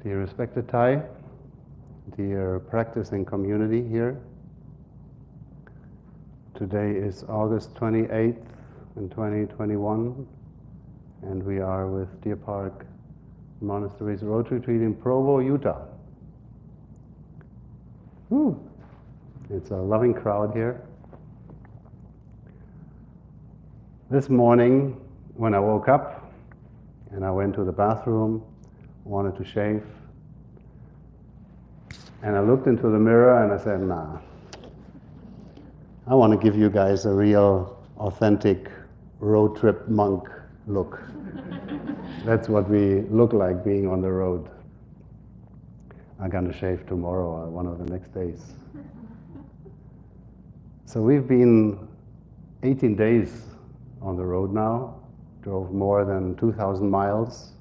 Dear respected Thai, dear practicing community here, today is August 28th in 2021, and we are with Deer Park Monastery's road retreat in Provo, Utah. Whew. It's a loving crowd here. This morning, when I woke up and I went to the bathroom, wanted to shave, and I looked into the mirror and I said, nah, I want to give you guys a real, authentic road trip monk look. That's what we look like being on the road. I'm going to shave tomorrow or one of the next days. So we've been 18 days on the road now, drove more than 2,000 miles,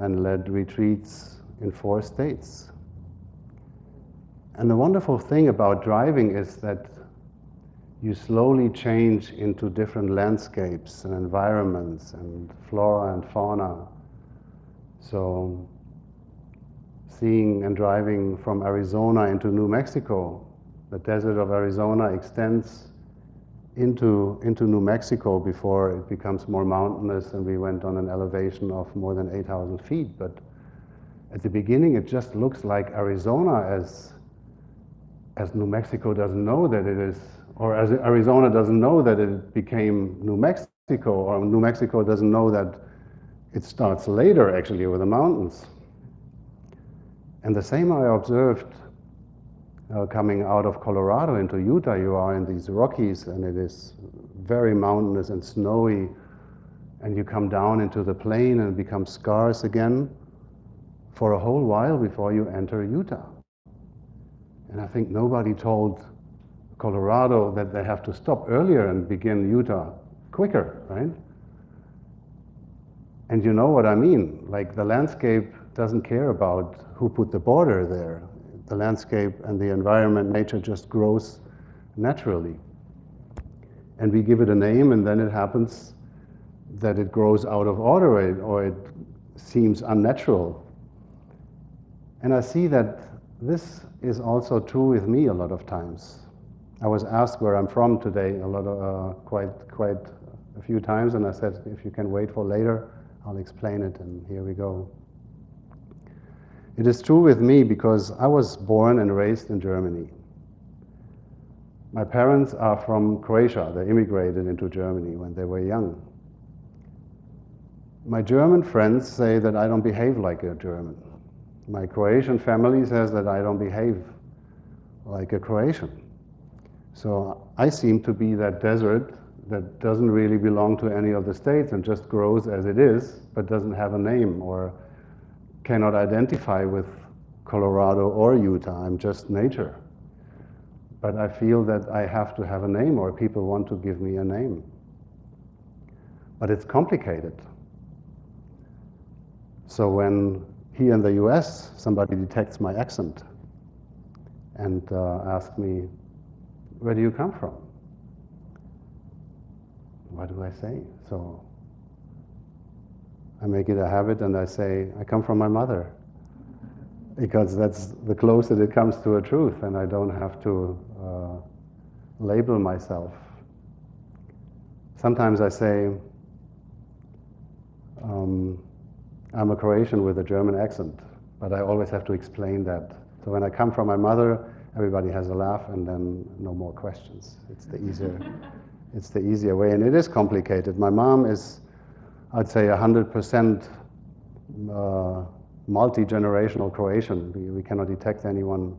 and led retreats in 4 states. And the wonderful thing about driving is that you slowly change into different landscapes and environments and flora and fauna. So seeing and driving from Arizona into New Mexico, the desert of Arizona extends into New Mexico before it becomes more mountainous, and we went on an elevation of more than 8,000 feet. But at the beginning, it just looks like Arizona, as New Mexico doesn't know that it is, or as Arizona doesn't know that it became New Mexico, or New Mexico doesn't know that it starts later actually with the mountains. And the same I observed coming out of Colorado into Utah. You are in these Rockies and it is very mountainous and snowy, and you come down into the plain and it becomes scarce again for a whole while before you enter Utah. And I think nobody told Colorado that they have to stop earlier and begin Utah quicker, right? And you know what I mean. Like, the landscape doesn't care about who put the border there. The landscape and the environment, nature just grows naturally. And we give it a name, and then it happens that it grows out of order, or it seems unnatural. And I see that this is also true with me a lot of times. I was asked where I'm from today quite a few times, and I said, if you can wait for later, I'll explain it, and here we go. It is true with me because I was born and raised in Germany. My parents are from Croatia. They immigrated into Germany when they were young. My German friends say that I don't behave like a German. My Croatian family says that I don't behave like a Croatian. So I seem to be that desert that doesn't really belong to any of the states and just grows as it is, but doesn't have a name or cannot identify with Colorado or Utah. I'm just nature. But I feel that I have to have a name, or people want to give me a name. But it's complicated. So when here in the US, somebody detects my accent and asks me, where do you come from? What do I say? So I make it a habit and I say, I come from my mother. because that's the closest it comes to a truth, and I don't have to label myself. Sometimes I say, I'm a Croatian with a German accent, but I always have to explain that. So when I come from my mother, everybody has a laugh, and then no more questions. It's the easier way, and it is complicated. My mom is, I'd say, 100% multi-generational Croatian. We cannot detect anyone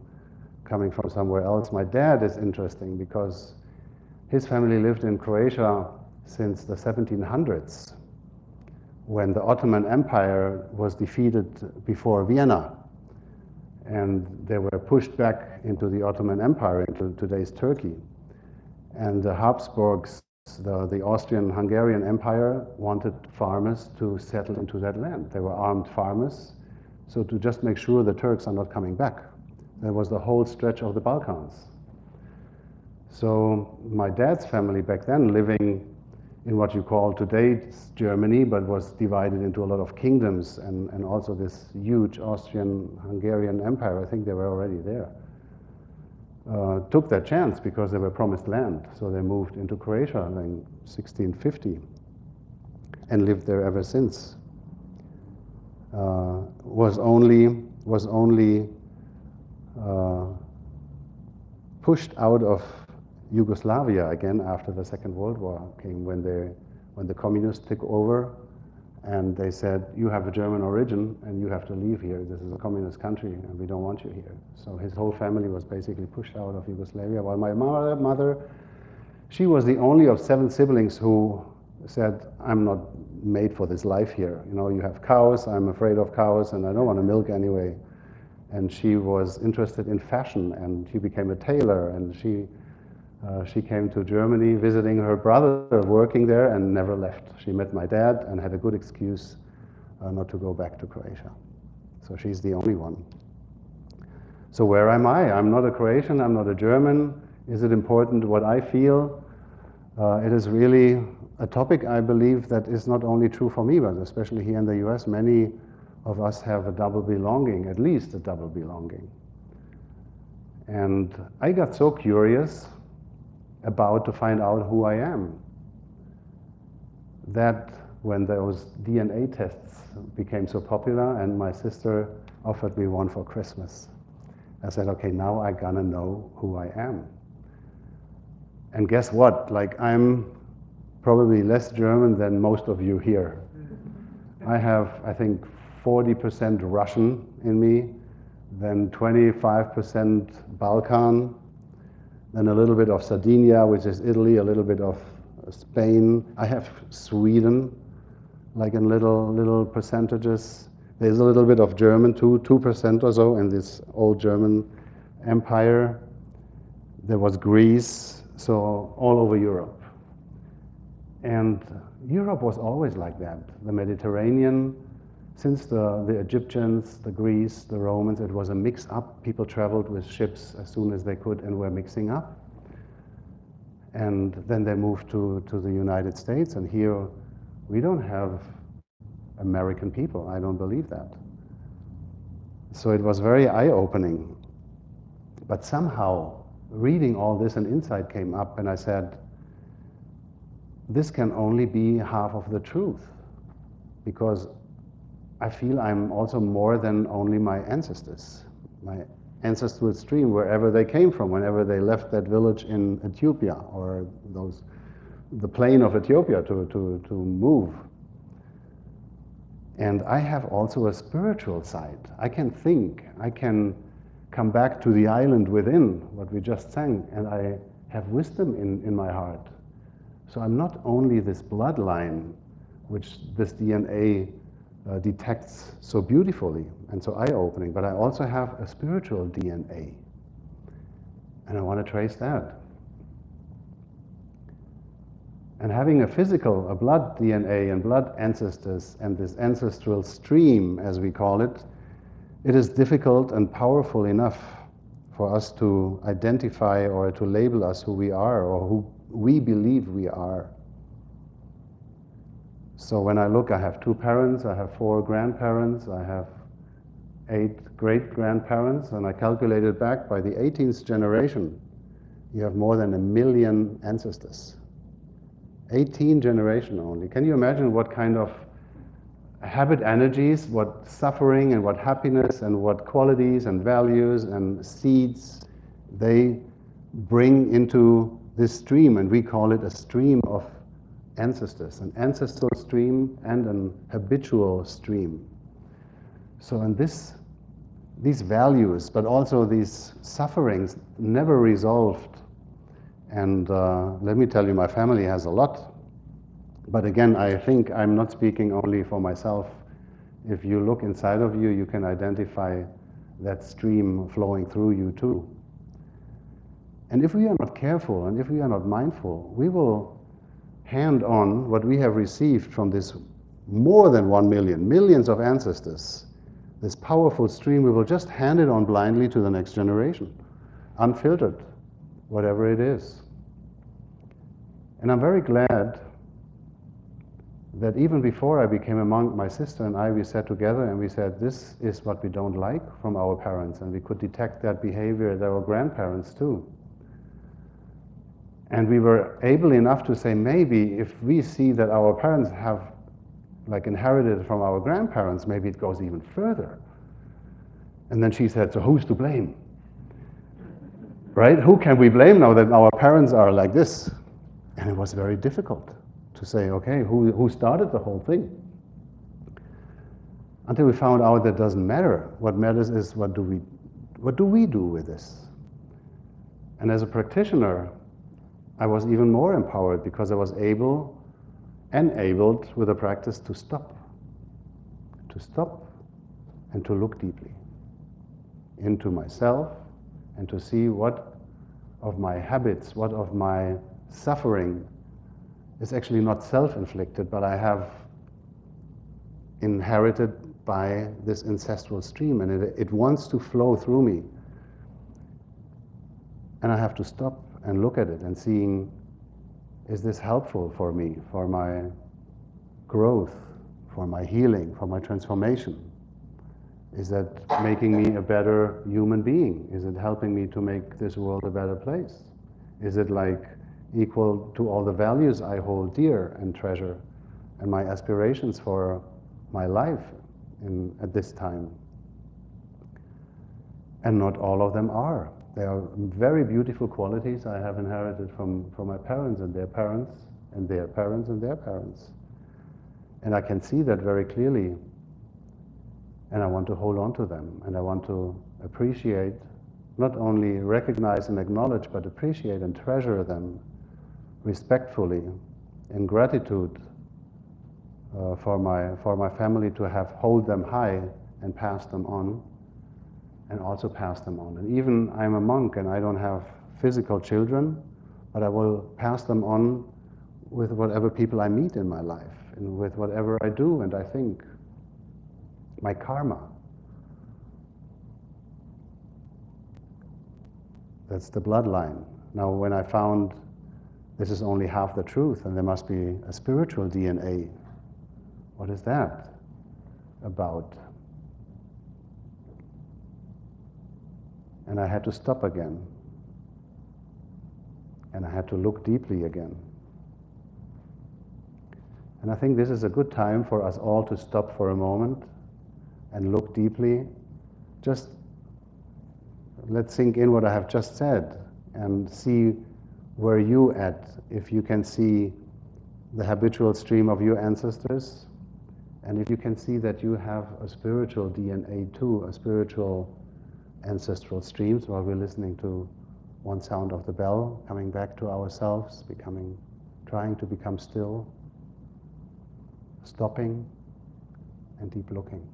coming from somewhere else. My dad is interesting because his family lived in Croatia since the 1700s, when the Ottoman Empire was defeated before Vienna, and they were pushed back into the Ottoman Empire, into today's Turkey. And the Habsburgs, the Austrian-Hungarian Empire, wanted farmers to settle into that land. They were armed farmers, so to just make sure the Turks are not coming back. That was the whole stretch of the Balkans. So my dad's family back then, living in what you call today's Germany, but was divided into a lot of kingdoms, and also this huge Austrian-Hungarian Empire, I think they were already there, took that chance because they were promised land. So they moved into Croatia in 1650 and lived there ever since. Was only pushed out of Yugoslavia again after the Second World War came, when the communists took over, and they said, you have a German origin and you have to leave here. This is a communist country and we don't want you here. So his whole family was basically pushed out of Yugoslavia, while my mother, she was the only of 7 siblings who said, I'm not made for this life here. You know, you have cows, I'm afraid of cows, and I don't want to milk anyway. And she was interested in fashion, and she became a tailor, and she came to Germany visiting her brother working there and never left. She met my dad and had a good excuse not to go back to Croatia. So she's the only one. So where am I? I'm not a Croatian, I'm not a German. Is it important what I feel? It is really a topic, I believe, that is not only true for me, but especially here in the US, many of us have a double belonging, at least a double belonging. And I got so curious about to find out who I am, that when those DNA tests became so popular and my sister offered me one for Christmas, I said, okay, now I gotta know who I am. And guess what? Like, I'm probably less German than most of you here. I have, I think, 40% Russian in me, then 25% Balkan, then a little bit of Sardinia, which is Italy, a little bit of Spain. I have Sweden, like in little percentages. There's a little bit of German too, 2% or so in this old German empire. There was Greece, so all over Europe. And Europe was always like that. The Mediterranean, since the Egyptians, the Greeks, the Romans, it was a mix-up. People traveled with ships as soon as they could and were mixing up. And then they moved to the United States, and here we don't have American people. I don't believe that. So it was very eye-opening. But somehow, reading all this, an insight came up, and I said, this can only be half of the truth, because I feel I'm also more than only my ancestors, my ancestral stream, wherever they came from, whenever they left that village in Ethiopia, or the plain of Ethiopia to move. And I have also a spiritual side. I can think, I can come back to the island within, what we just sang, and I have wisdom in my heart. So I'm not only this bloodline, which this DNA detects so beautifully and so eye-opening, but I also have a spiritual DNA, and I want to trace that. And having a physical, a blood DNA and blood ancestors and this ancestral stream, as we call it, it is difficult and powerful enough for us to identify or to label us who we are or who we believe we are. So when I look, I have 2 parents, I have 4 grandparents, I have 8 great-grandparents, and I calculated back by the 18th generation, you have more than 1 million ancestors. 18 generation only. Can you imagine what kind of habit energies, what suffering and what happiness and what qualities and values and seeds they bring into this stream? And we call it a stream of ancestors, an ancestral stream and an habitual stream. So in these values, but also these sufferings, never resolved. And let me tell you, my family has a lot. But again, I think I'm not speaking only for myself. If you look inside of you, you can identify that stream flowing through you too. And if we are not careful and if we are not mindful, we will hand on what we have received from this more than 1 million, millions of ancestors, this powerful stream, we will just hand it on blindly to the next generation, unfiltered, whatever it is. And I'm very glad that even before I became a monk, my sister and I, we sat together and we said, this is what we don't like from our parents, and we could detect that behavior at our grandparents too. And we were able enough to say, maybe if we see that our parents have like inherited from our grandparents, maybe it goes even further. And then she said, so who's to blame? Right? Who can we blame now that our parents are like this? And it was very difficult to say, okay, who started the whole thing? Until we found out that doesn't matter. What matters is what do we do with this? And as a practitioner, I was even more empowered because I was enabled with the practice to stop and to look deeply into myself and to see what of my habits, what of my suffering is actually not self-inflicted, but I have inherited by this ancestral stream, and it wants to flow through me. And I have to stop and look at it and seeing, is this helpful for me, for my growth, for my healing, for my transformation? Is that making me a better human being? Is it helping me to make this world a better place? Is it like equal to all the values I hold dear and treasure and my aspirations for my life at this time? And not all of them are. They are very beautiful qualities I have inherited from my parents and their parents and their parents and their parents. And I can see that very clearly. And I want to hold on to them. And I want to appreciate, not only recognize and acknowledge, but appreciate and treasure them respectfully, in gratitude for my family to have hold them high and pass them on. And also pass them on. And even I'm a monk and I don't have physical children, but I will pass them on with whatever people I meet in my life and with whatever I do and I think. My karma. That's the bloodline. Now when I found this is only half the truth and there must be a spiritual DNA, what is that about? And I had to stop again. And I had to look deeply again. And I think this is a good time for us all to stop for a moment and look deeply. Just let's sink in what I have just said and see where you at, if you can see the habitual stream of your ancestors, and if you can see that you have a spiritual DNA too, a spiritual ancestral streams, while we're listening to one sound of the bell, coming back to ourselves, trying to become still, stopping, and deep looking.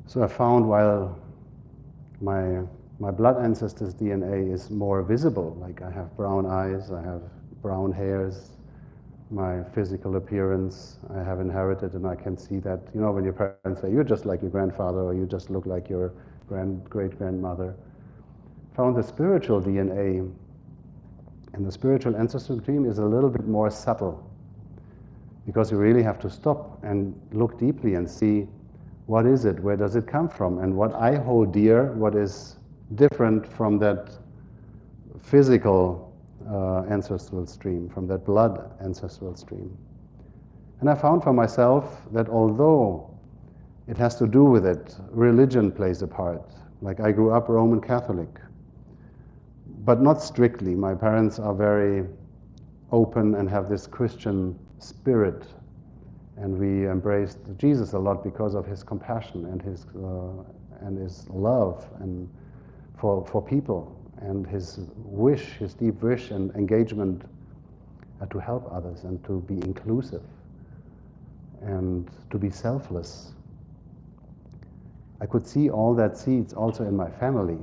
So I found while my blood ancestors' DNA is more visible, like I have brown eyes, I have brown hairs, my physical appearance I have inherited, and I can see that, you know, when your parents say, you're just like your grandfather, or you just look like your great-grandmother. Found the spiritual DNA, and the spiritual ancestral dream is a little bit more subtle, because you really have to stop and look deeply and see, what is it, where does it come from, and what I hold dear, what is different from that physical ancestral stream, from that blood ancestral stream. And I found for myself that although it has to do with it, religion plays a part. Like I grew up Roman Catholic, but not strictly. My parents are very open and have this Christian spirit, and we embraced Jesus a lot because of his compassion and his love and for people, and his wish, his deep wish and engagement to help others and to be inclusive and to be selfless. I could see all that seeds also in my family,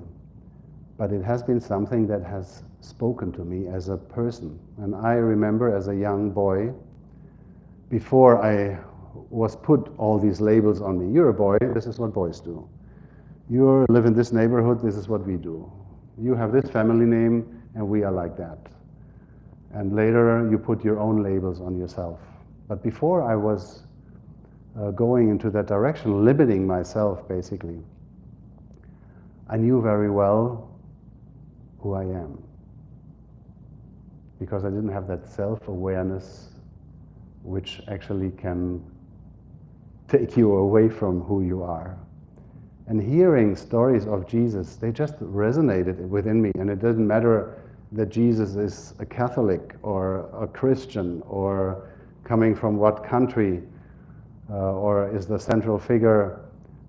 but it has been something that has spoken to me as a person. And I remember as a young boy, before I was put all these labels on me, you're a boy, this is what boys do. You live in this neighborhood, this is what we do. You have this family name, and we are like that. And later you put your own labels on yourself. But before I was going into that direction, limiting myself basically, I knew very well who I am. Because I didn't have that self-awareness which actually can take you away from who you are. And hearing stories of Jesus, they just resonated within me. And it doesn't matter that Jesus is a Catholic or a Christian or coming from what country or is the central figure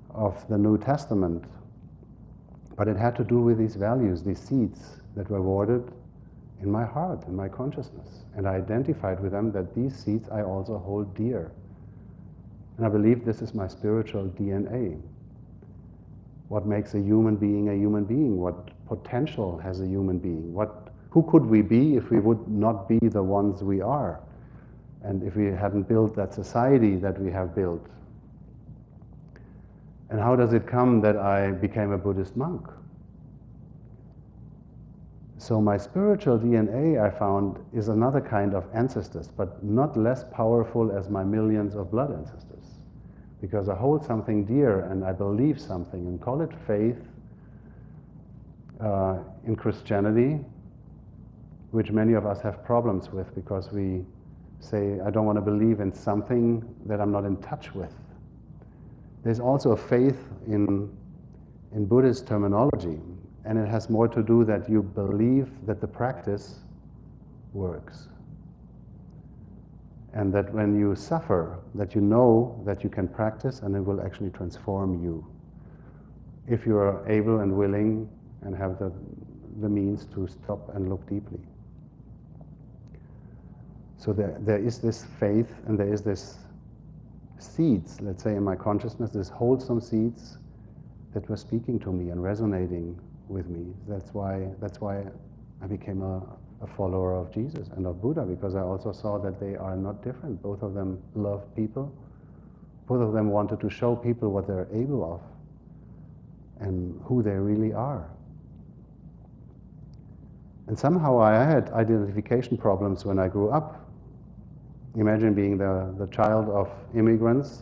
of the New Testament. But it had to do with these values, these seeds that were watered in my heart, in my consciousness. And I identified with them that these seeds I also hold dear. And I believe this is my spiritual DNA. What makes a human being? What potential has a human being? Who could we be if we would not be the ones we are? And if we hadn't built that society that we have built? And how does it come that I became a Buddhist monk? So my spiritual DNA, I found, is another kind of ancestors, but not less powerful as my millions of blood ancestors. Because I hold something dear and I believe something, and call it faith in Christianity, which many of us have problems with because we say, I don't want to believe in something that I'm not in touch with. There's also a faith in Buddhist terminology, and it has more to do that you believe that the practice works. And that when you suffer, that you know that you can practice and it will actually transform you. If you are able and willing and have the means to stop and look deeply. So there is this faith and there is this seeds, let's say in my consciousness, this wholesome seeds that were speaking to me and resonating with me. That's why I became a follower of Jesus and of Buddha, because I also saw that they are not different. Both of them love people. Both of them wanted to show people what they're able of and who they really are. And somehow I had identification problems when I grew up. Imagine being the child of immigrants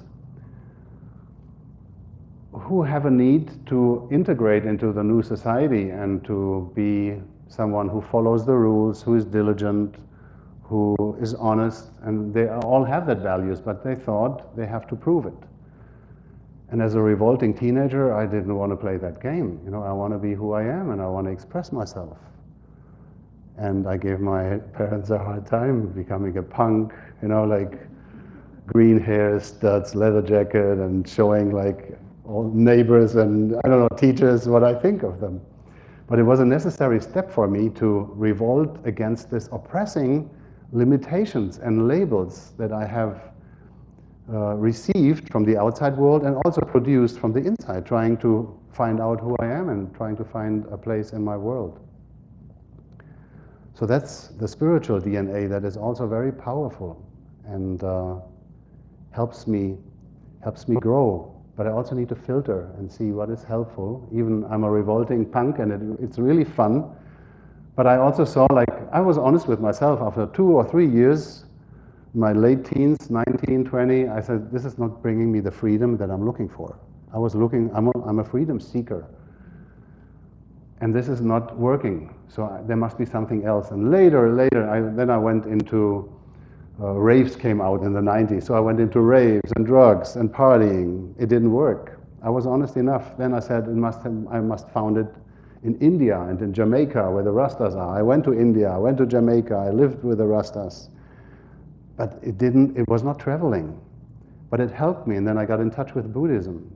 who have a need to integrate into the new society and to be someone who follows the rules, who is diligent, who is honest, and they all have that values, but they thought they have to prove it. And as a revolting teenager, I didn't want to play that game. You know, I want to be who I am and I want to express myself. And I gave my parents a hard time becoming a punk, you know, like green hair, studs, leather jacket, and showing like all neighbors and, I don't know, teachers what I think of them. But it was a necessary step for me to revolt against this oppressing limitations and labels that I have received from the outside world and also produced from the inside, trying to find out who I am and trying to find a place in my world. So that's the spiritual DNA that is also very powerfit's and helps me grow. But I also need to filter and see what is helpful. Even I'm a revolting punk and it's really fun. But I also saw, like, I was honest with myself after 2 or 3 years, my late teens, 19, 20, I said, this is not bringing me the freedom that I'm looking for. I'm a freedom seeker. And this is not working, so there must be something else. And later, then I went into, raves came out in the 90s, so I went into raves and drugs and partying. It didn't work. I was honest enough. Then I said, I must found it in India and in Jamaica, where the Rastas are. I went to India, I went to Jamaica, I lived with the Rastas. But it was not traveling. But it helped me, and then I got in touch with Buddhism.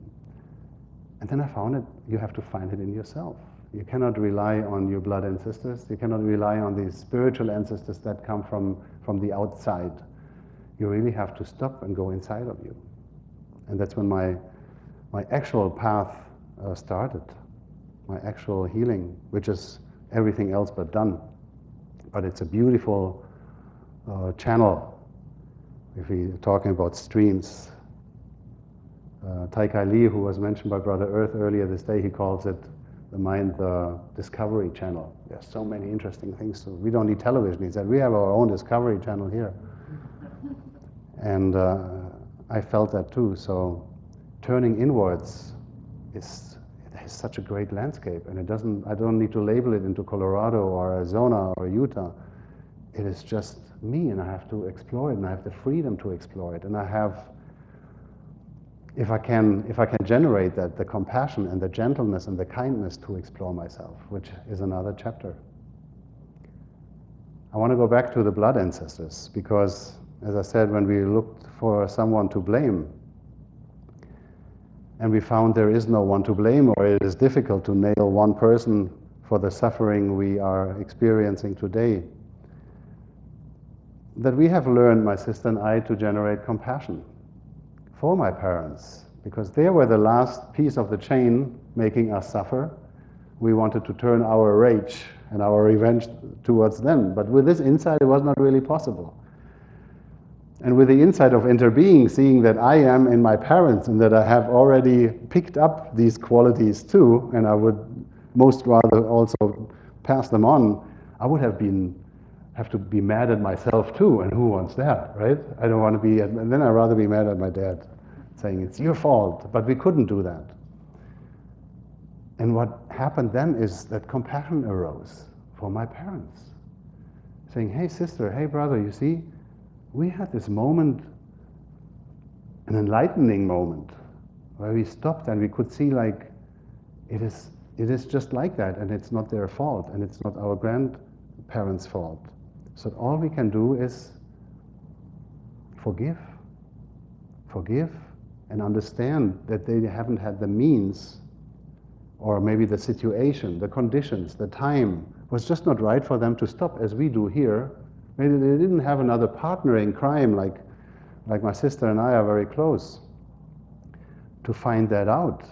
And then I found it, you have to find it in yourself. You cannot rely on your blood ancestors. You cannot rely on these spiritual ancestors that come from the outside. You really have to stop and go inside of you. And that's when my actual path started, my actual healing, which is everything else but done. But it's a beautiful channel. If we're talking about streams, Tai Kai Lee, who was mentioned by Brother Earth earlier this day, he calls it the mind, the discovery channel. There's so many interesting things. We don't need television. He said, we have our own discovery channel here. And I felt that too. So turning inwards it has such a great landscape, and I don't need to label it into Colorado or Arizona or Utah. It is just me, and I have to explore it, and I have the freedom to explore it, and I have, if I can generate that, the compassion and the gentleness and the kindness to explore myself, which is another chapter. I want to go back to the blood ancestors, because, as I said, when we looked for someone to blame, and we found there is no one to blame, or it is difficult to nail one person for the suffering we are experiencing today, that we have learned, my sister and I, to generate compassion for my parents, because they were the last piece of the chain making us suffer. We wanted to turn our rage and our revenge towards them, but with this insight it was not really possible. And with the insight of interbeing, seeing that I am in my parents and that I have already picked up these qualities too, and I would most rather also pass them on, I would have to be mad at myself too, and who wants that, right? I don't want to be, and then I'd rather be mad at my dad, saying it's your fault, but we couldn't do that. And what happened then is that compassion arose for my parents, saying, hey sister, hey brother, you see, we had this moment, an enlightening moment, where we stopped and we could see, like, it is just like that, and it's not their fault, and it's not our grandparents' fault. So all we can do is forgive, and understand that they haven't had the means, or maybe the situation, the conditions, the time was just not right for them to stop as we do here. Maybe they didn't have another partner in crime, like my sister and I are very close, to find that out.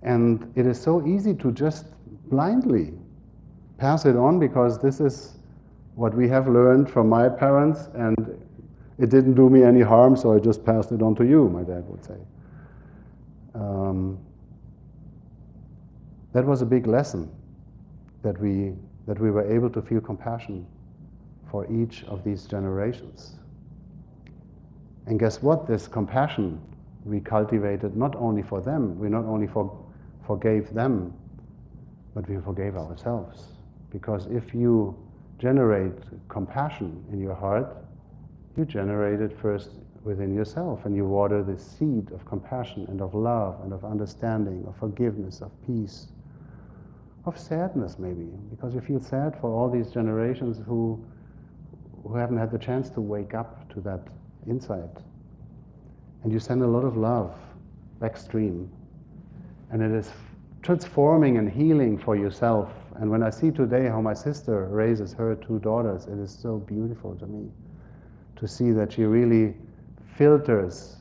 And it is so easy to just blindly pass it on, because this is what we have learned from my parents, and it didn't do me any harm, so I just passed it on to you, my dad would say. That was a big lesson, that we were able to feel compassion for each of these generations. And guess what? This compassion we cultivated not only for them, we not only forgave them, but we forgave ourselves. Because if you generate compassion in your heart, you generate it first within yourself, and you water the seed of compassion and of love and of understanding, of forgiveness, of peace, of sadness maybe, because you feel sad for all these generations who haven't had the chance to wake up to that insight. And you send a lot of love backstream, and it is transforming and healing for yourself. And when I see today how my sister raises her 2 daughters, it is so beautiful to me to see that she really filters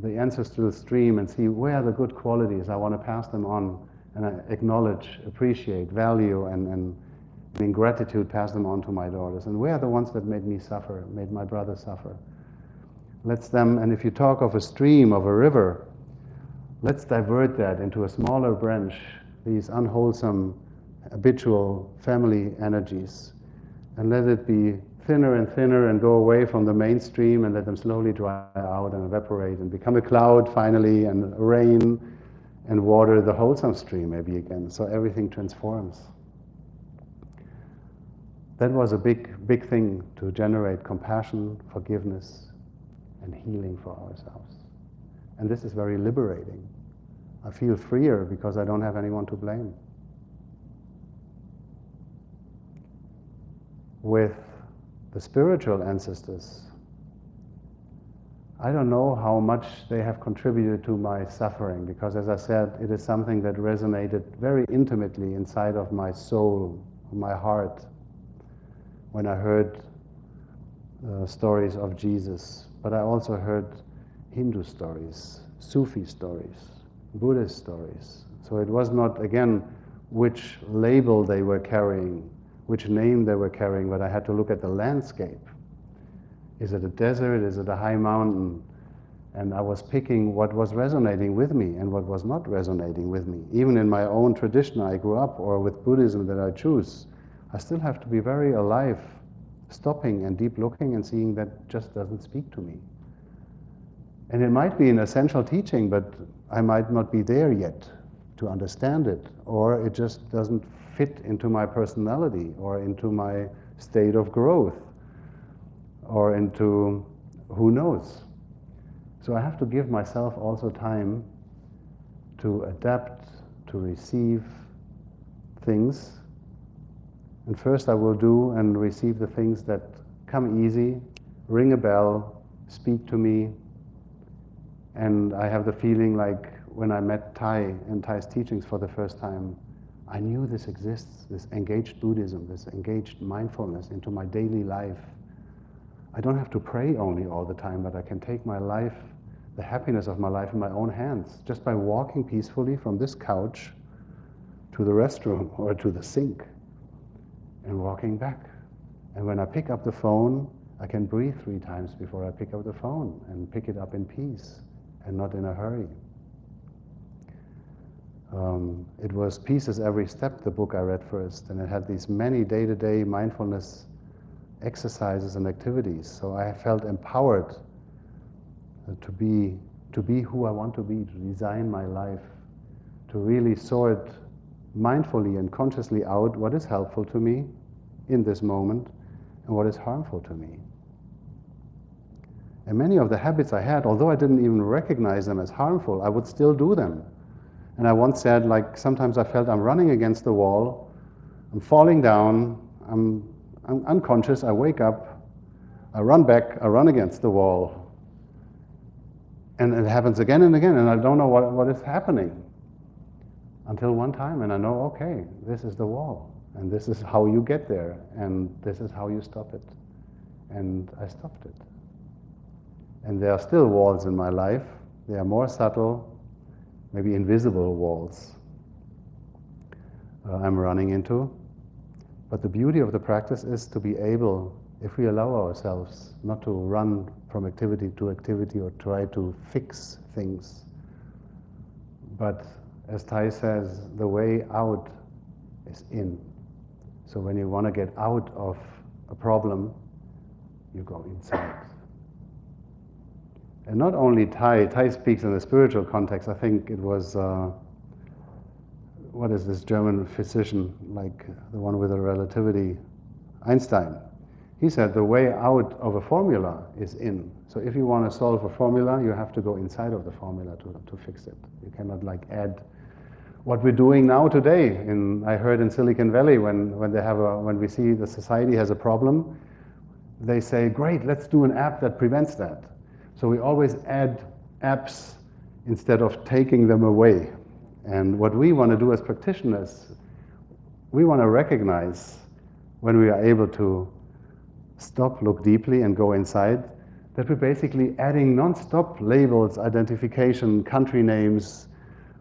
the ancestral stream and see where are the good qualities. I want to pass them on, and I acknowledge, appreciate, value, and in gratitude pass them on to my daughters. And where are the ones that made me suffer, made my brother suffer? Let's them, and if you talk of a stream, of a river, let's divert that into a smaller branch, these unwholesome, habitual family energies, and let it be thinner and thinner and go away from the mainstream, and let them slowly dry out and evaporate and become a cloud finally, and rain and water the wholesome stream maybe again. So everything transforms. That was a big thing, to generate compassion, forgiveness, and healing for ourselves. And this is very liberating. I feel freer because I don't have anyone to blame. With the spiritual ancestors, I don't know how much they have contributed to my suffering, because as I said, it is something that resonated very intimately inside of my soul, my heart, when I heard stories of Jesus. But I also heard Hindu stories, Sufi stories, Buddhist stories. So it was not, again, which label they were carrying, which name they were carrying, but I had to look at the landscape. Is it a desert? Is it a high mountain? And I was picking what was resonating with me and what was not resonating with me. Even in my own tradition I grew up, or with Buddhism that I choose, I still have to be very alive, stopping and deep looking and seeing that just doesn't speak to me. And it might be an essential teaching, but I might not be there yet to understand it, or it just doesn't fit into my personality, or into my state of growth, or into who knows. So I have to give myself also time to adapt, to receive things. And first I will do and receive the things that come easy, ring a bell, speak to me. And I have the feeling like when I met Thai and Thai's teachings for the first time, I knew this exists, this engaged Buddhism, this engaged mindfulness into my daily life. I don't have to pray only all the time, but I can take my life, the happiness of my life, in my own hands, just by walking peacefully from this couch to the restroom or to the sink and walking back. And when I pick up the phone, I can breathe 3 times before I pick up the phone and pick it up in peace and not in a hurry. It was Peace is Every Step, the book I read first, and it had these many day-to-day mindfulness exercises and activities. So I felt empowered to be who I want to be, to design my life, to really sort mindfully and consciously out what is helpful to me in this moment and what is harmful to me. And many of the habits I had, although I didn't even recognize them as harmful, I would still do them. And I once said, like, sometimes I felt I'm running against the wall, I'm falling down, I'm unconscious, I wake up, I run back, I run against the wall. And it happens again and again, and I don't know what is happening. Until one time, and I know, okay, this is the wall, and this is how you get there, and this is how you stop it. And I stopped it. And there are still walls in my life. They are more subtle, maybe invisible walls I'm running into. But the beauty of the practice is to be able, if we allow ourselves, not to run from activity to activity or try to fix things. But as Thai says, the way out is in. So when you want to get out of a problem, you go inside. And not only Thai speaks in a spiritual context. I think it was, what is this German physician, like the one with the relativity, Einstein. He said the way out of a formula is in. So if you want to solve a formula, you have to go inside of the formula to fix it. You cannot like add what we're doing now today. I heard in Silicon Valley when we see the society has a problem, they say, great, let's do an app that prevents that. So we always add apps instead of taking them away. And what we want to do as practitioners, we want to recognize when we are able to stop, look deeply, and go inside, that we're basically adding non-stop labels, identification, country names,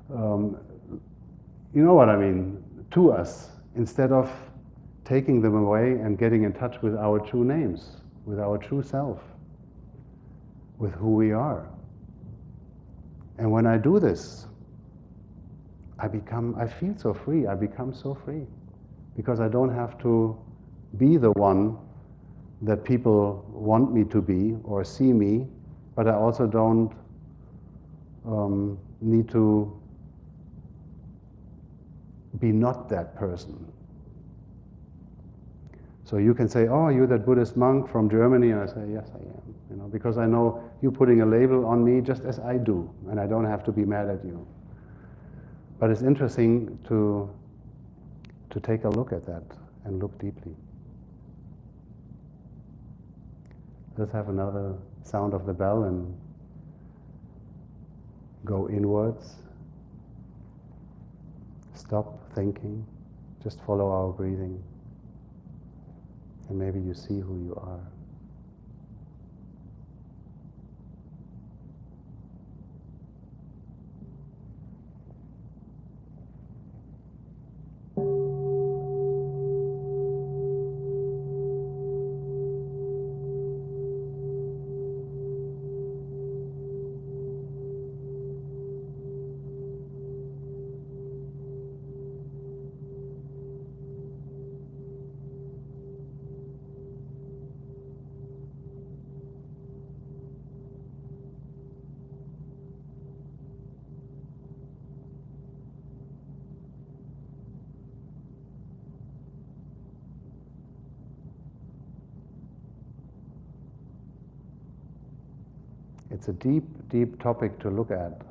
you know what I mean, to us, instead of taking them away and getting in touch with our true names, with our true self, with who we are. And when I do this, I feel so free, I become so free. Because I don't have to be the one that people want me to be or see me, but I also don't need to be not that person. So you can say, oh, you're that Buddhist monk from Germany, and I say, yes, I am. You know, because I know you're putting a label on me just as I do, and I don't have to be mad at you. But it's interesting to take a look at that and look deeply. Let's have another sound of the bell and go inwards. Stop thinking, just follow our breathing, and maybe you see who you are. It's a deep, deep topic to look at.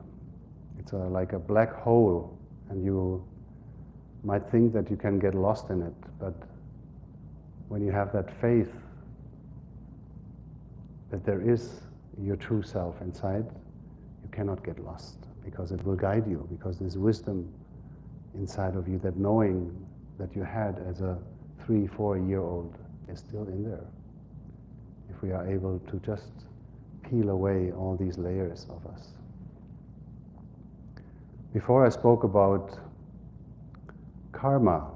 It's like a black hole, and you might think that you can get lost in it, but when you have that faith that there is your true self inside, you cannot get lost, because it will guide you, because there's wisdom inside of you, that knowing that you had as a 3-4-year-old is still in there. If we are able to just peel away all these layers of us. Before I spoke about karma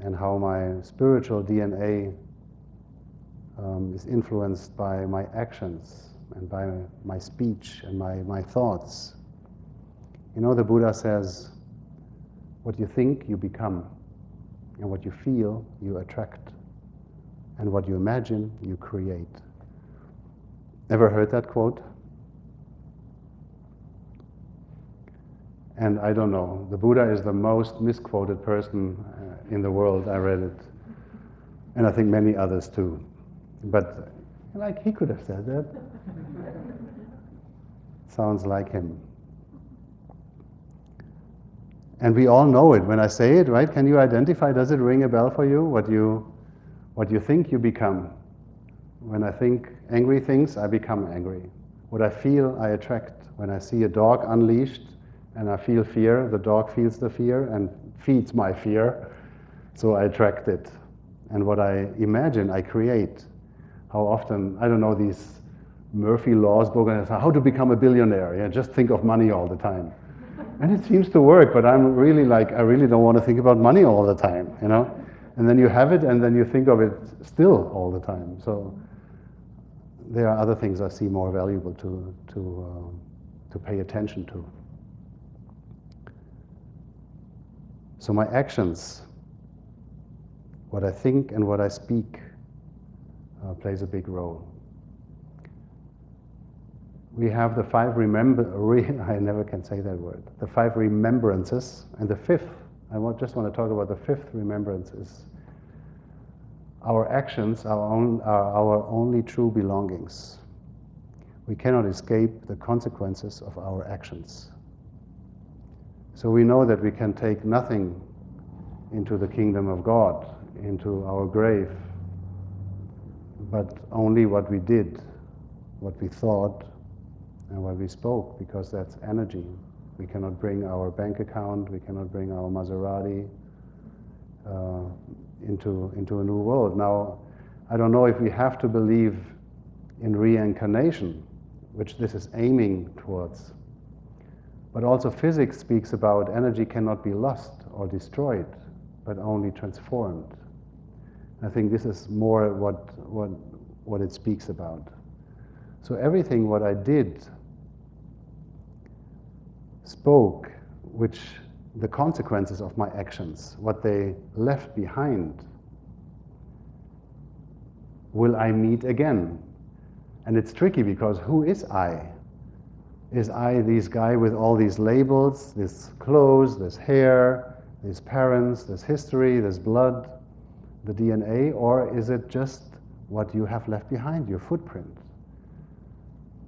and how my spiritual DNA is influenced by my actions and by my speech and my thoughts. You know, the Buddha says, what you think, you become, and what you feel, you attract, and what you imagine, you create. Ever heard that quote? And I don't know, the Buddha is the most misquoted person in the world. I read it, and I think many others too. But like, he could have said that. Sounds like him. And we all know it when I say it, right? Can you identify? Does it ring a bell for you? What you think, you become. When I think angry things, I become angry. What I feel, I attract. When I see a dog unleashed and I feel fear, the dog feels the fear and feeds my fear, so I attract it. And what I imagine, I create. How often, I don't know, these Murphy laws book, how to become a billionaire. Yeah, just think of money all the time. And it seems to work, but I'm really like, I really don't want to think about money all the time, you know? And then you have it, and then you think of it still all the time. So there are other things I see more valuable to pay attention to. So my actions, what I think and what I speak, plays a big role. We have the 5 I never can say that word. The 5 remembrances, and the 5th, just want to talk about the 5th remembrance is our actions are our only true belongings. We cannot escape the consequences of our actions. So we know that we can take nothing into the kingdom of God, into our grave, but only what we did, what we thought, and what we spoke, because that's energy. We cannot bring our bank account, we cannot bring our Maserati into a new world. Now, I don't know if we have to believe in reincarnation, which this is aiming towards. But also physics speaks about energy cannot be lost or destroyed, but only transformed. I think this is more what it speaks about. So everything what I did, spoke, which the consequences of my actions, what they left behind, will I meet again? And it's tricky because who is I? Is I this guy with all these labels, this clothes, this hair, these parents, this history, this blood, the DNA, or is it just what you have left behind, your footprint?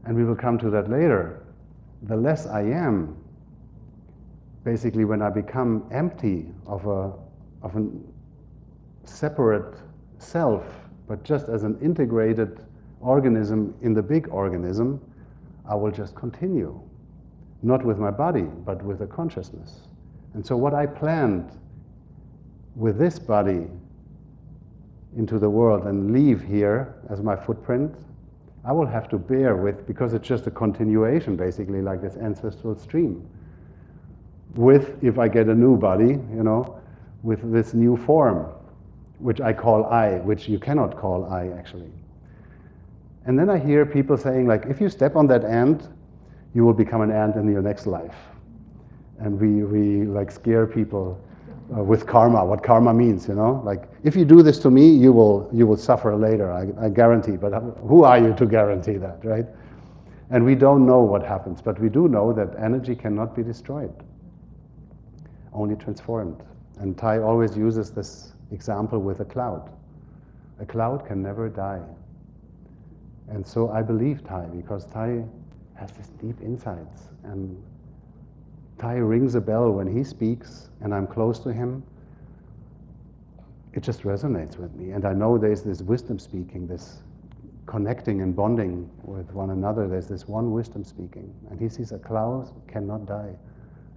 And we will come to that later. The less I am, basically when I become empty of a separate self, but just as an integrated organism in the big organism, I will just continue. Not with my body, but with the consciousness. And so what I planned with this body into the world and leave here as my footprint, I will have to bear with, because it's just a continuation, basically, like this ancestral stream. With, if I get a new body, with this new form, which I call I, which you cannot call I, actually. And then I hear people saying, like, if you step on that ant, you will become an ant in your next life. And we like scare people with karma, what karma means, like, if you do this to me, you will suffer later, I guarantee. But who are you to guarantee that, right? And we don't know what happens, but we do know that energy cannot be destroyed, only transformed. And Thai always uses this example with a cloud. A cloud can never die. And so I believe Thai, because Thai has this deep insights. And Thai rings a bell when he speaks, and I'm close to him. It just resonates with me. And I know there's this wisdom speaking, this connecting and bonding with one another. There's this one wisdom speaking. And he sees a cloud cannot die.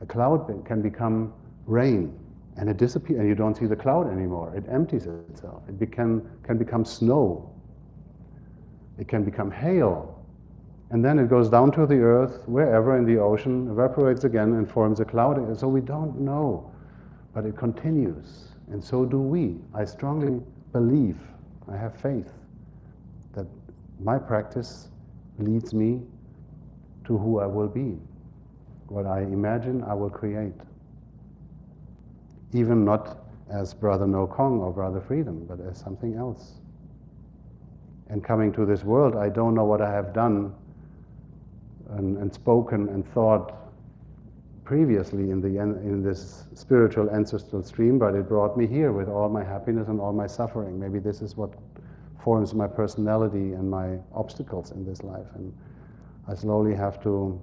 A cloud can become rain, and it disappears, and you don't see the cloud anymore. It empties itself. It can become snow. It can become hail. And then it goes down to the earth, wherever in the ocean, evaporates again and forms a cloud. So we don't know, but it continues. And so do we. I strongly believe, I have faith, that my practice leads me to who I will be. What I imagine, I will create. Even not as Brother No Kong or Brother Freedom, but as something else. And coming to this world, I don't know what I have done and spoken and thought previously in this spiritual ancestral stream, but it brought me here with all my happiness and all my suffering. Maybe this is what forms my personality and my obstacles in this life. And I slowly have to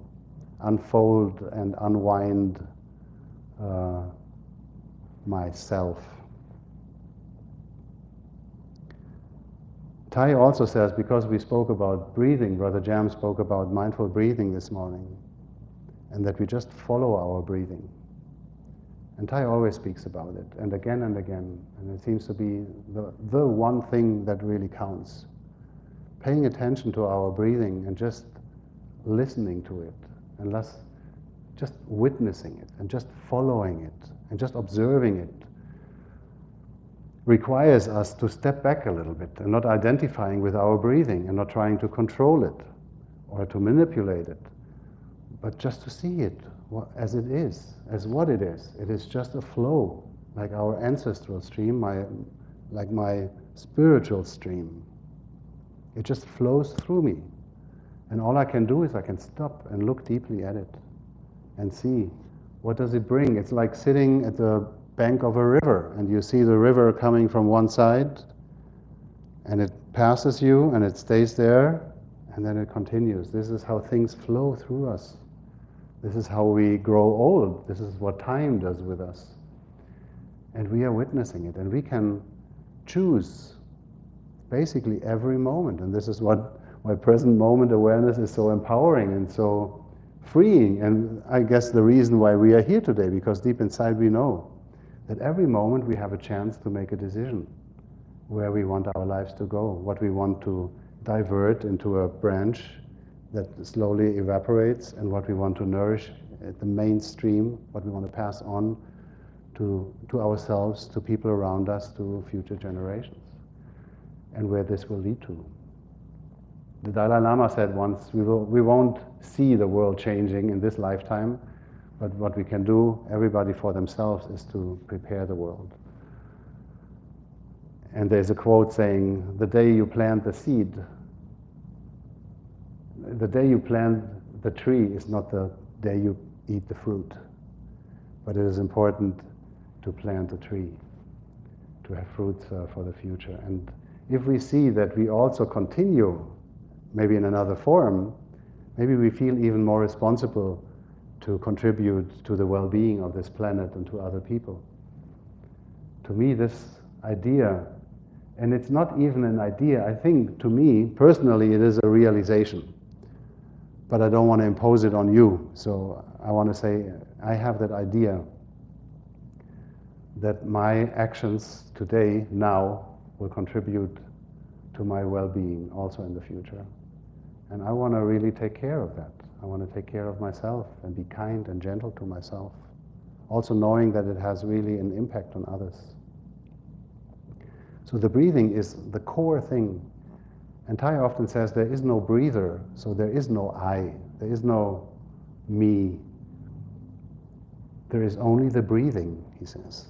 unfold and unwind myself. Thai also says, because we spoke about breathing, Brother Jam spoke about mindful breathing this morning, and that we just follow our breathing. And Thai always speaks about it, and again, and it seems to be the one thing that really counts. Paying attention to our breathing and just listening to it, and just witnessing it, and just following it, and just observing it, requires us to step back a little bit and not identifying with our breathing and not trying to control it or to manipulate it, but just to see it as it is, as what it is. It is just a flow, like our ancestral stream, like my spiritual stream. It just flows through me. And all I can do is I can stop and look deeply at it and see, what does it bring? It's like sitting at the bank of a river, and you see the river coming from one side, and it passes you, and it stays there, and then it continues. This is how things flow through us. This is how we grow old. This is what time does with us. And we are witnessing it, and we can choose basically every moment. And this is why present moment awareness is so empowering and so freeing. And I guess the reason why we are here today, because deep inside we know that every moment we have a chance to make a decision where we want our lives to go, what we want to divert into a branch that slowly evaporates, and what we want to nourish at the mainstream, what we want to pass on to ourselves, to people around us, to future generations, and where this will lead to. The Dalai Lama said once, we won't see the world changing in this lifetime, but what we can do, everybody for themselves, is to prepare the world. And there's a quote saying, the day you plant the seed, the day you plant the tree is not the day you eat the fruit, but it is important to plant a tree, to have fruits for the future. And if we see that we also continue, maybe in another form, maybe we feel even more responsible to contribute to the well-being of this planet and to other people. To me, this idea, and it's not even an idea, I think to me, personally, it is a realization. But I don't want to impose it on you. So I want to say, I have that idea that my actions today, now, will contribute to my well-being also in the future. And I want to really take care of that. I want to take care of myself and be kind and gentle to myself. Also knowing that it has really an impact on others. So the breathing is the core thing. And Tai often says there is no breather, so there is no I, there is no me. There is only the breathing, he says.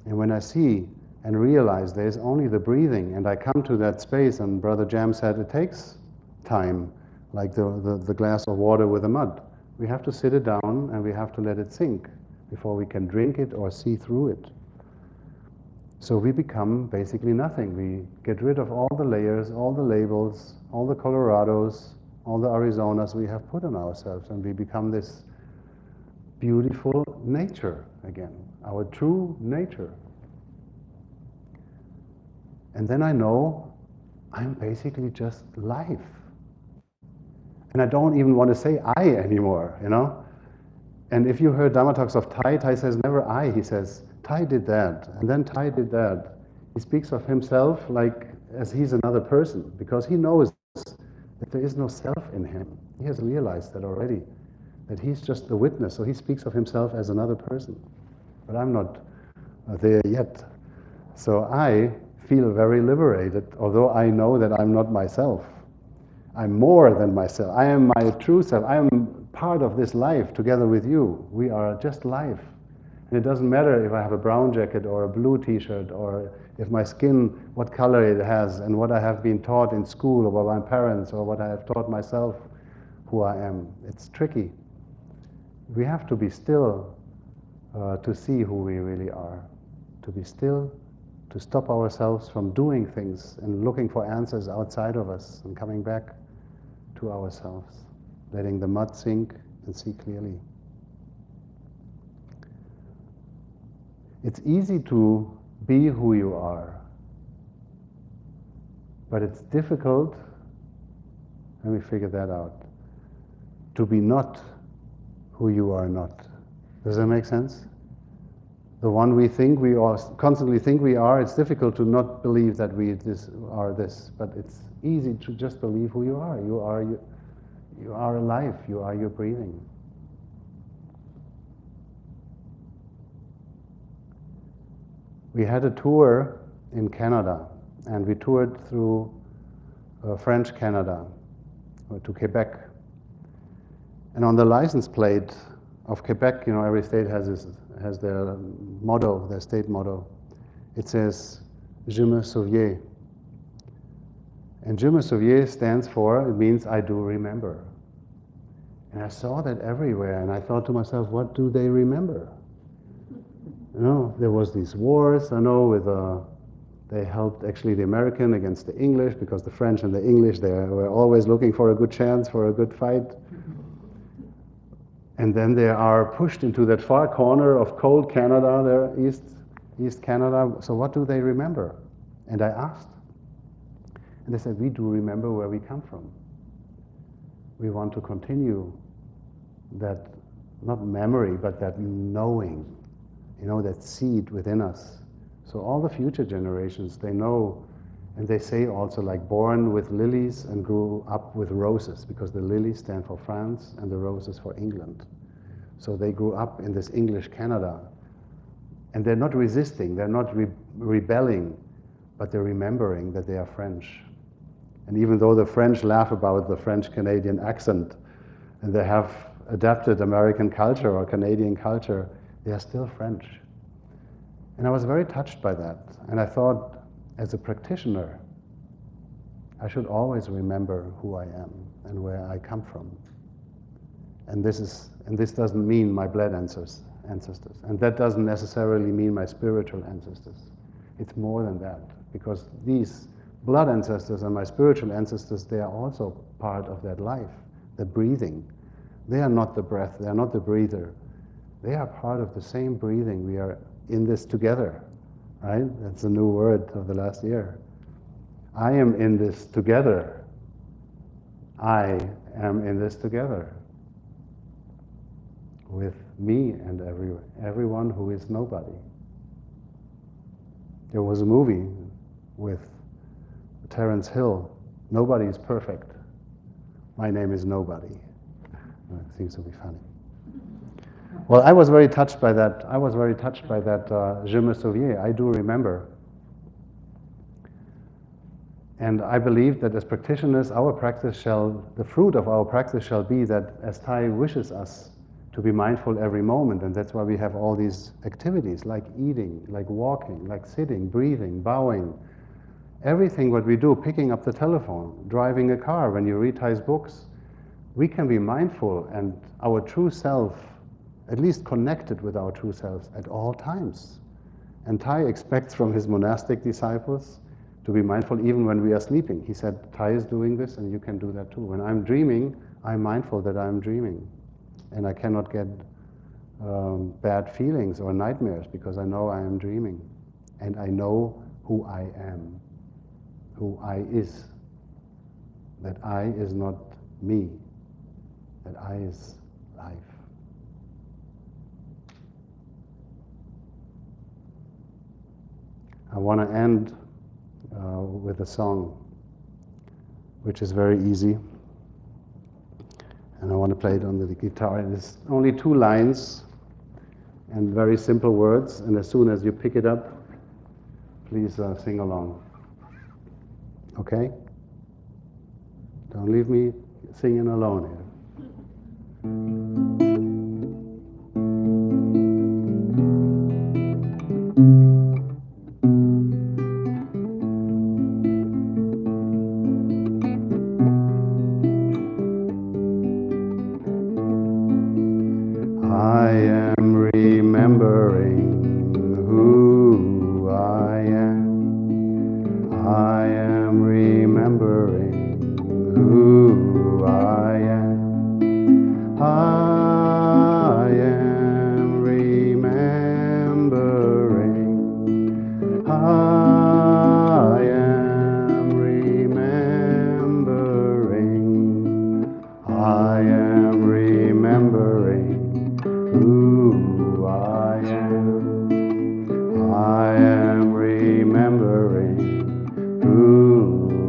And when I see and realize there is only the breathing, and I come to that space, and Brother Jam said it takes time, like the glass of water with the mud. We have to sit it down and we have to let it sink before we can drink it or see through it. So we become basically nothing. We get rid of all the layers, all the labels, all the Colorados, all the Arizonas we have put on ourselves, and we become this beautiful nature again, our true nature. And then I know I'm basically just life. And I don't even want to say I anymore, you know? And if you heard Dhamma talks of Tai, Tai says never I, he says, Tai did that, and then Tai did that. He speaks of himself like as he's another person, because he knows that there is no self in him. He has realized that already, that he's just the witness, so he speaks of himself as another person. But I'm not there yet. So I feel very liberated, although I know that I'm not myself. I'm more than myself. I am my true self. I am part of this life together with you. We are just life. And it doesn't matter if I have a brown jacket or a blue t-shirt, or if my skin, what color it has, and what I have been taught in school or by my parents, or what I have taught myself who I am. It's tricky. We have to be still to see who we really are. To be still, to stop ourselves from doing things and looking for answers outside of us and coming back to ourselves, letting the mud sink and see clearly. It's easy to be who you are, but it's difficult, let me figure that out, to be not who you are not. Does that make sense? The one we think we are, constantly think we are, it's difficult to not believe that we are this, but it's easy to just believe who you are. You are alive, you are your breathing. We had a tour in Canada, and we toured through French Canada, to Quebec. And on the license plate of Quebec, you know, every state has their motto, their state motto. It says, "Je me souviens." And "Je me souviens" stands for, it means I do remember. And I saw that everywhere, and I thought to myself, what do they remember? You know, there was these wars, I know, they helped actually the American against the English, because the French and the English, they were always looking for a good chance, for a good fight. And then they are pushed into that far corner of cold Canada, there, East Canada. So what do they remember? And I asked. And they said, we do remember where we come from. We want to continue that, not memory, but that knowing, you know, that seed within us. So all the future generations, they know And they say also like born with lilies and grew up with roses, because the lilies stand for France and the roses for England. So they grew up in this English Canada. And they're not resisting, they're not rebelling, but they're remembering that they are French. And even though the French laugh about the French-Canadian accent, and they have adapted American culture or Canadian culture, they are still French. And I was very touched by that. And I thought, as a practitioner, I should always remember who I am and where I come from. And this doesn't mean my blood ancestors. And that doesn't necessarily mean my spiritual ancestors. It's more than that, because these blood ancestors and my spiritual ancestors, they are also part of that life, the breathing. They are not the breath, they are not the breather. They are part of the same breathing. We are in this together, right? That's a new word of the last year. I am in this together. I am in this together with me and everyone who is nobody. There was a movie with Terence Hill, Nobody is Perfect. My name is Nobody. It seems to be funny. Well, I was very touched by that. Je me souviens, I do remember. And I believe that as practitioners, the fruit of our practice shall be that as Thai wishes us to be mindful every moment, and that's why we have all these activities like eating, like walking, like sitting, breathing, bowing, everything what we do, picking up the telephone, driving a car, when you read Thai's books, we can be mindful and our true self, at least connected with our true selves at all times. And Thai expects from his monastic disciples to be mindful even when we are sleeping. He said, Thai is doing this and you can do that too. When I'm dreaming, I'm mindful that I'm dreaming. And I cannot get bad feelings or nightmares because I know I am dreaming. And I know who I am, who I is. That I is not me, that I is life. I want to end with a song which is very easy. And I want to play it on the guitar. And it's only 2 lines and very simple words. And as soon as you pick it up, please sing along. Okay? Don't leave me singing alone here. I am remembering who I am. I am remembering who I am. I am remembering. I am remembering. I am remembering who I am. I am remembering who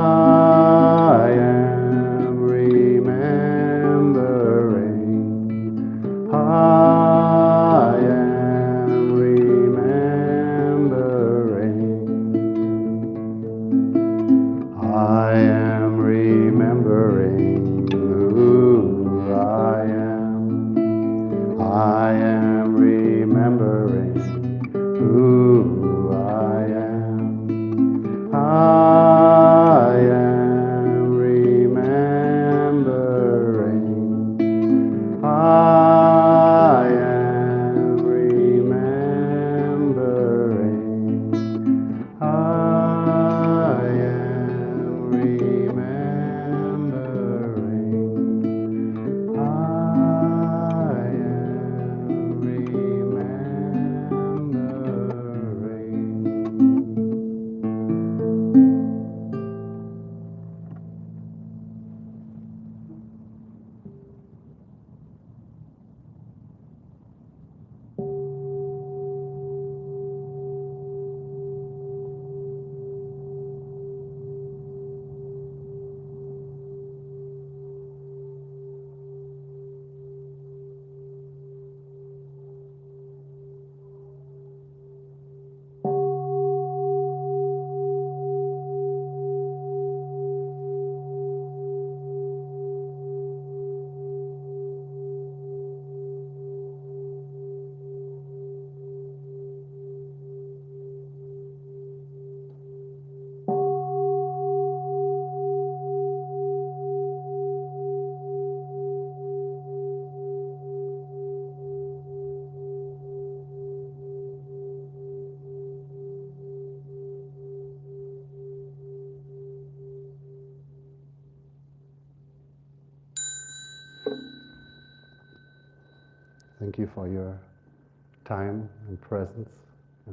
I am. I am remembering. I am remembering. I am remembering who I am. I am remembering who I am. I am remembering. I am remembering. I am remembering. I am remembering. Thank you for your time and presence.